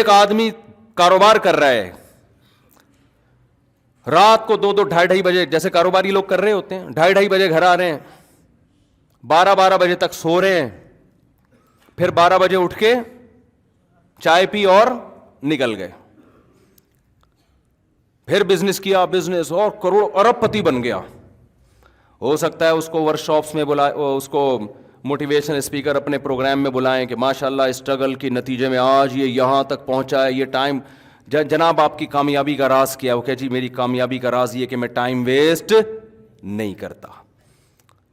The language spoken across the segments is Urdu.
ایک آدمی کاروبار کر رہا ہے, رات کو 2 ڈھائی بجے, جیسے کاروباری لوگ کر رہے ہوتے ہیں, 2:30 بجے گھر آ رہے ہیں, 12 بجے تک سو رہے ہیں, پھر 12 بجے اٹھ کے چائے پی اور نکل گئے, پھر بزنس کیا, بزنس اور کروڑ ارب پتی بن گیا. ہو سکتا ہے اس کو ورک شاپس میں بلائے, اس کو موٹیویشن اسپیکر اپنے پروگرام میں بلائیں کہ ماشاءاللہ اسٹرگل کے نتیجے میں آج یہ یہاں تک پہنچا ہے, یہ ٹائم. جناب آپ کی کامیابی کا راز کیا؟ وہ کہ جی میری کامیابی کا راز یہ کہ میں ٹائم ویسٹ نہیں کرتا,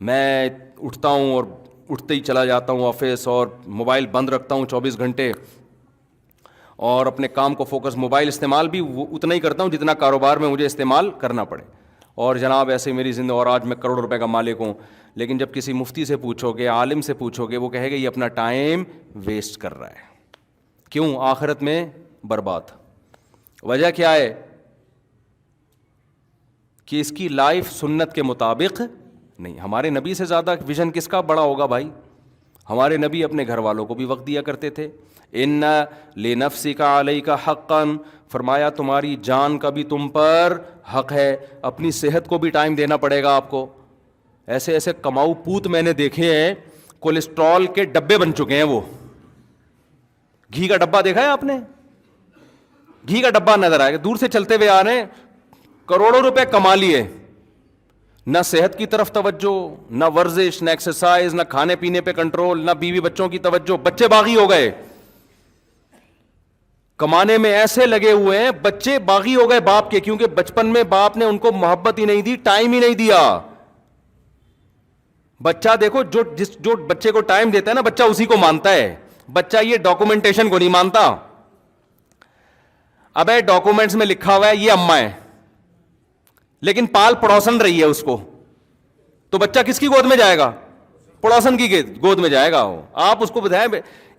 میں اٹھتا ہوں اور اٹھتے ہی چلا جاتا ہوں آفس, اور موبائل بند رکھتا ہوں 24 گھنٹے, اور اپنے کام کو فوکس, موبائل استعمال بھی اتنا ہی کرتا ہوں جتنا کاروبار میں مجھے استعمال کرنا پڑے. اور جناب ایسے میری زندگی, اور آج میں کروڑ روپے کا مالک ہوں. لیکن جب کسی مفتی سے پوچھو گے, عالم سے پوچھو گے, وہ کہے گا یہ اپنا ٹائم ویسٹ کر رہا ہے. کیوں؟ آخرت میں برباد. وجہ کیا ہے؟ کہ اس کی لائف سنت کے مطابق نہیں. ہمارے نبی سے زیادہ ویژن کس کا بڑا ہوگا بھائی؟ ہمارے نبی اپنے گھر والوں کو بھی وقت دیا کرتے تھے. ان لنفسک علیک حقا, فرمایا تمہاری جان کا بھی تم پر حق ہے, اپنی صحت کو بھی ٹائم دینا پڑے گا آپ کو. ایسے ایسے کماؤ پوت میں نے دیکھے ہیں, کولیسٹرول کے ڈبے بن چکے ہیں. وہ گھی کا ڈبہ دیکھا ہے آپ نے؟ گھی کا ڈبہ نظر آئے گا, دور سے چلتے ہوئے آ رہے ہیں, کروڑوں روپے کما لیے, نہ صحت کی طرف توجہ, نہ ورزش, نہ ایکسرسائز, نہ کھانے پینے پہ کنٹرول, نہ بیوی بچوں کی توجہ. بچے باغی ہو گئے, کمانے میں ایسے لگے ہوئے ہیں, بچے باغی ہو گئے باپ کے, کیونکہ بچپن میں باپ نے ان کو محبت ہی نہیں دی, ٹائم ہی نہیں دیا. بچہ دیکھو, جو بچے کو ٹائم دیتا ہے نا, بچہ اسی کو مانتا ہے. بچہ یہ ڈاکومنٹیشن کو نہیں مانتا. ابے ڈاکومنٹس میں لکھا ہوا ہے یہ اماں ہے, لیکن پال پڑوسن رہی ہے اس کو, تو بچہ کس کی گود میں جائے گا؟ پڑوسن کی گود میں جائے گا. آپ اس کو بتائیں,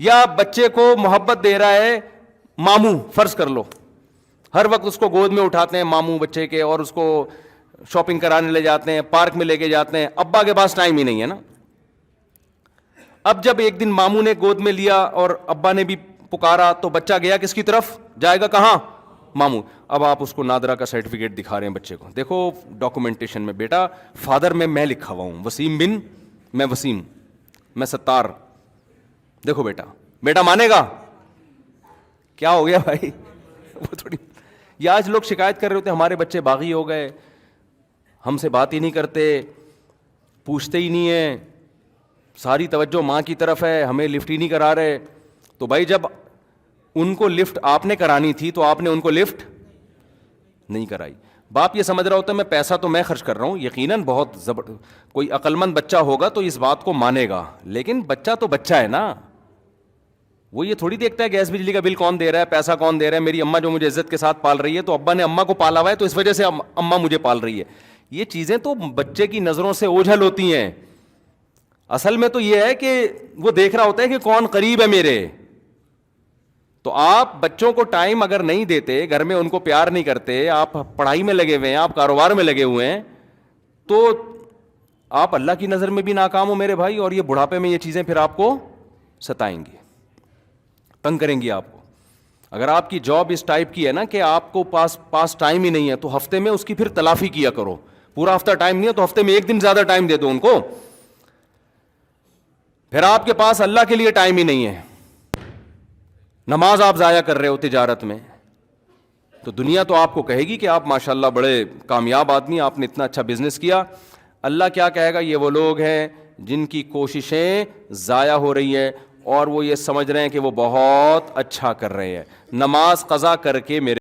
یا بچے کو محبت دے رہا ہے ماموں, فرض کر لو, ہر وقت اس کو گود میں اٹھاتے ہیں ماموں بچے کے, اور اس کو شاپنگ کرانے لے جاتے ہیں, پارک میں لے کے جاتے ہیں. ابا کے پاس ٹائم ہی نہیں ہے نا. اب جب ایک دن ماموں نے گود میں لیا اور ابا نے بھی پکارا, تو بچہ گیا کس کی طرف؟ جائے گا کہاں؟ ماموں. اب آپ اس کو نادرا کا سرٹیفکیٹ دکھا رہے ہیں بچے کو, دیکھو ڈاکومنٹیشن میں, بیٹا فادر میں لکھا ہوا ہوں, وسیم بن, میں وسیم, میں ستار, دیکھو بیٹا. بیٹا مانے گا؟ کیا ہو گیا بھائی؟ وہ تھوڑی. یا آج لوگ شکایت کر رہے ہوتے ہیں ہمارے بچے باغی ہو گئے, ہم سے بات ہی نہیں کرتے, پوچھتے ہی نہیں ہیں, ساری توجہ ماں کی طرف ہے, ہمیں لفٹ ہی نہیں کرا رہے. تو بھائی جب ان کو لفٹ آپ نے کرانی تھی تو آپ نے ان کو لفٹ نہیں کرائی. باپ یہ سمجھ رہا ہوتا ہے میں پیسہ تو میں خرچ کر رہا ہوں, یقیناً بہت کوئی عقل مند بچہ ہوگا تو اس بات کو مانے گا, لیکن بچہ تو بچہ ہے نا. وہ یہ تھوڑی دیکھتا ہے گیس بجلی کا بل کون دے رہا ہے, پیسہ کون دے رہا ہے, میری اماں جو مجھے عزت کے ساتھ پال رہی ہے, تو ابا نے اماں کو پالا ہوا ہے تو اس وجہ سے اماں مجھے پال رہی ہے. یہ چیزیں تو بچے کی نظروں سے اوجھل ہوتی ہیں. اصل میں تو یہ ہے کہ وہ دیکھ رہا ہوتا ہے کہ کون قریب ہے میرے. تو آپ بچوں کو ٹائم اگر نہیں دیتے, گھر میں ان کو پیار نہیں کرتے, آپ پڑھائی میں لگے ہوئے ہیں, آپ کاروبار میں لگے ہوئے ہیں, تو آپ اللہ کی نظر میں بھی ناکام ہو میرے بھائی. اور یہ بڑھاپے میں یہ چیزیں پھر آپ کو ستائیں گی, تنگ کریں گی آپ کو. اگر آپ کی جاب اس ٹائپ کی ہے نا کہ آپ کو پاس ٹائم ہی نہیں ہے, تو ہفتے میں اس کی پھر تلافی کیا کرو. پورا ہفتہ ٹائم نہیں ہے تو ہفتے میں ایک دن زیادہ ٹائم دے دو ان کو. پھر آپ کے پاس اللہ کے لیے ٹائم ہی نہیں ہے, نماز آپ ضائع کر رہے ہو تجارت میں, تو دنیا تو آپ کو کہے گی کہ آپ ماشاءاللہ بڑے کامیاب آدمی, آپ نے اتنا اچھا بزنس کیا. اللہ کیا کہے گا؟ یہ وہ لوگ ہیں جن کی کوششیں ضائع ہو رہی ہیں اور وہ یہ سمجھ رہے ہیں کہ وہ بہت اچھا کر رہے ہیں. نماز قضا کر کے میرے